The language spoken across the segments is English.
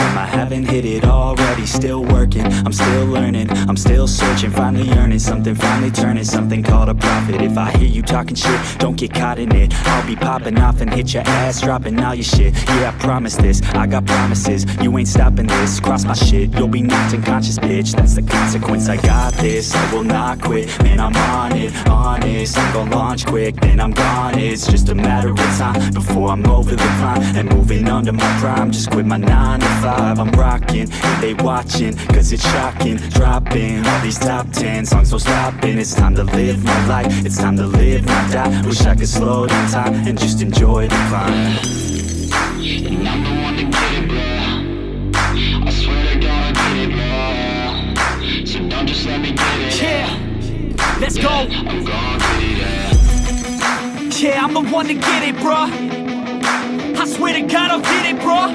time. I haven't hit it already, still working, I'm still learning, I'm still searching, finally earning something, finally turning something called a profit. If I hear you talking shit, don't get caught in it. I'll be popping off and hit your ass, dropping all your shit. Yeah, I promise this, I got promises, you ain't stopping this. Cross my shit, you'll be knocked unconscious, bitch. That's the consequence, I got this, I will not quit. Man, I'm on it, honest, I'm gon' launch quick, then I'm gone. It's just a matter of time before I'm over the climb and moving under my prime. Just quit my 9 to 5, I'm rocking, and they watching, cause it's shocking. Dropping all these top 10 songs, so stopping. It's time to live my life, it's time to live, not die. Wish I could slow down time and just enjoy the climb. And I'm the one to get it, bro. I swear to God, I get it, bro. So don't just let me get it. Yeah, let's go. I'm gon' get it, yeah, I'm the one to get it, bro. I swear to God, I'll get it, bro.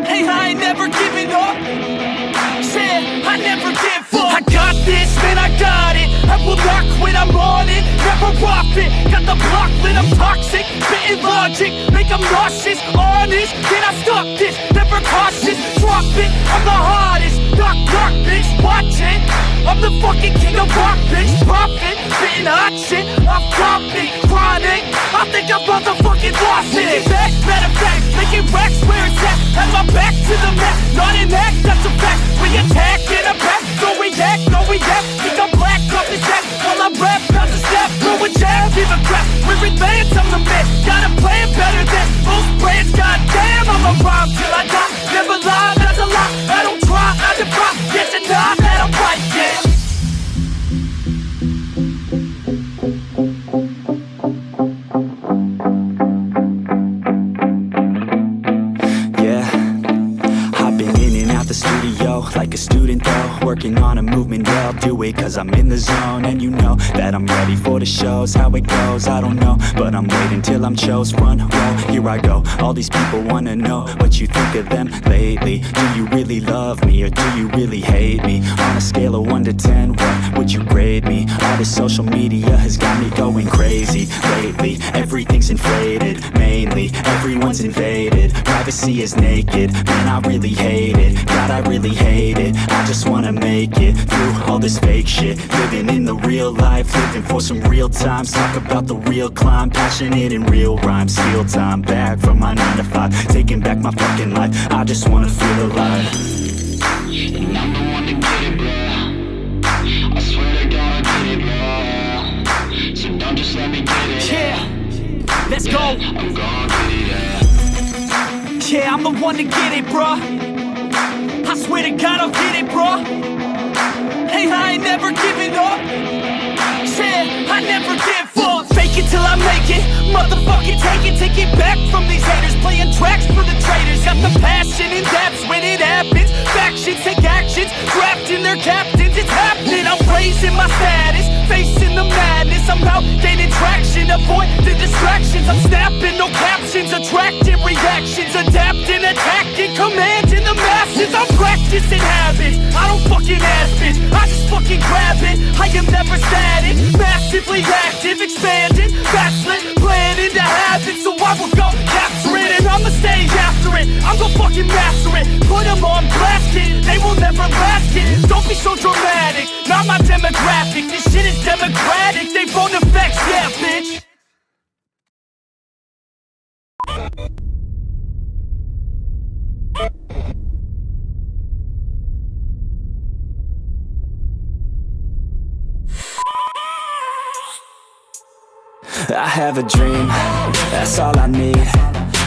Hey, I ain't never giving up. Yeah, I never give up. I got this, man, I got it. I will not quit, I'm on it. Never off it. Got the block lit, I'm toxic. Spitting logic, make them nauseous. Honest, can I stop this? Never cautious, drop it. I'm the hardest. Knock, knock, bitch, watch it. I'm the fucking king of rock, bitch. Profit, spitting hot shit. I'm dropping, chronic. I think I'm motherfucking lost it. Take it back, matter of fact, making racks where it's at. Have my back to the mat, not an act, that's a fact. We attack in a pack, don't react, no react. Think I'm black, off the jack, while I rap, bounce a step. Throw a jab, give a crap. We're advanced, I'm the man. Got a plan better than most brands. Goddamn, I'm a rhyme till I die. Never lie, that's a lie. I don't try, I defy. Yes and nah, that I'm right, yeah. Like a student though, working on a movement, yeah, I'll do it cause I'm in the zone. And you know that I'm ready for the shows. How it goes, I don't know, but I'm waiting till I'm chose. Front row, here I go. All these people wanna know what you think of them lately. Do you really love me or do you really hate me? On a scale of 1 to 10, what would you grade me? All this social media has got me going crazy lately. Everything's inflated, mainly everyone's invaded. Privacy is naked, man, I really hate it. God, I really hate it. I just wanna make it through all this fake shit. Living in the real life, living for some real times. Talk about the real climb, passionate in real rhymes. Steal time back from my 9 to 5, taking back my fucking life. I just wanna feel alive. And I'm the one to get it, bro. I swear to God, I get it, bro. So don't just let me get it. Yeah, let's go. I'm gon' get it, yeah, I'm the one to get it, bro. I swear to God, I'll get it, bro. Hey, I ain't never giving up. Yeah, I never give up. Fake it till I make it. Motherfucking take it back from these haters. Playing tracks for the traitors. Got the passion in depths when it happens. Factions take actions, drafting their captains. It's happening. I'm raising my status, facing the madness. I'm out gaining traction, avoid the distractions. I'm snapping, no captions, attracting reactions, adapting, attacking, commanding the masses. I'm practicing habits, I don't fucking ask bitch, I just fucking grab it. I am never static, massively active, expanding, backslid, planning to have it. So I will go capture it, and I'ma stay after it. I'm gonna fucking master it, put them on blast, kid. They will never last, kid. Don't be so dramatic, not my demographic. This shit is democratic, they vote Neffex, yeah, bitch. I have a dream, that's all I need.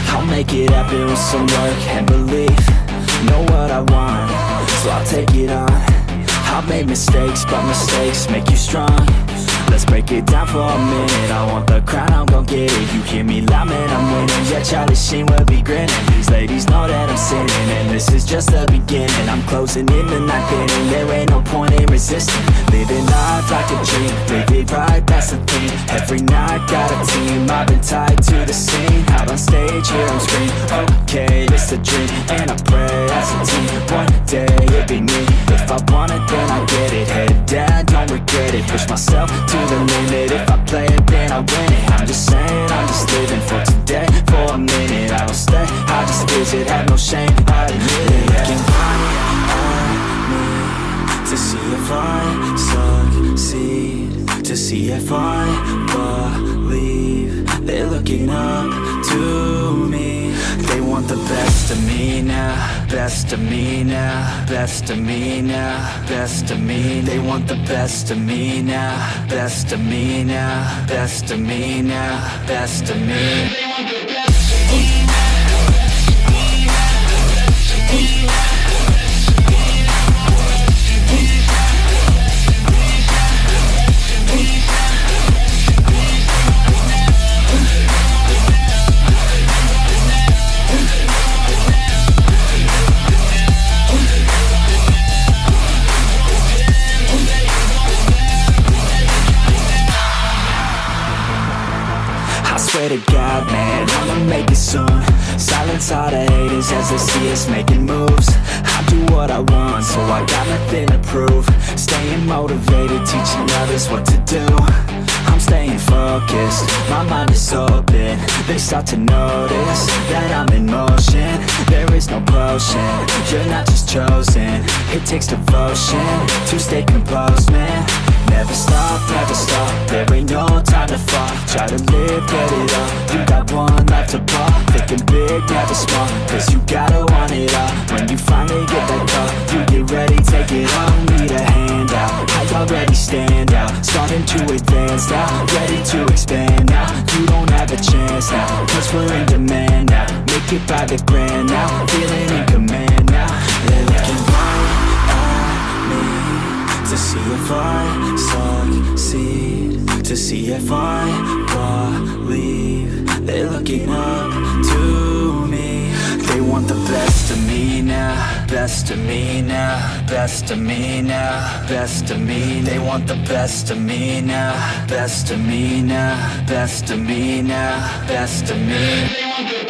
I'll make it happen with some work and belief. Know what I want, so I'll take it on. I've made mistakes, but mistakes make you strong. Let's break it down for a minute. I want the crown, I'm gon' get it. You hear me loud, man, I'm winning. Yeah, Charlie Sheen will be grinning. These ladies know that I'm sinning, and this is just the beginning. I'm closing in the night inning. There ain't no point in resisting. Living life like a dream, live it right, that's the thing. Every night, got a team, I've been tied to the scene. Out on stage, here I'm screaming. Okay, it's a dream, and I pray as a team. One day, it'll be me. If I want it, then I get it. Head down, don't regret it. Push myself to the limit. If I play it, then I win it. I'm just saying, I'm just living for today, for a minute. I don't stay, I just visit, have no shame, I admit see if I believe they're looking up to me. They want the best of me now, best of me now, best of me now, best of me. They want the best of me now, best of me now, best of me now, best of me. They want the best of me now. I swear to God, man, I'ma make it soon. Silence all the haters as they see us making moves. I do what I want, so I got nothing to prove. Staying motivated, teaching others what to do. I'm staying focused, my mind is open. They start to notice that I'm in motion. There is no potion, you're not just chosen. It takes devotion to stay composed, man. Never stop, there ain't no time to fall. Try to live, get it all, you got one life to ball. Thinking big, never small, cause you gotta want it all. When you finally get that call, you get ready, take it all. Need a handout, I already stand out. Starting to advance now, ready to expand now. You don't have a chance now, cause we're in demand now. Make it by the grand now, feeling in command now. They're looking right at me to see if I succeed, to see if I believe they're looking up to me. They want the best of me now, best of me now, best of me now, best of me. They want the best of me now, best of me now, best of me now, best of me. They want the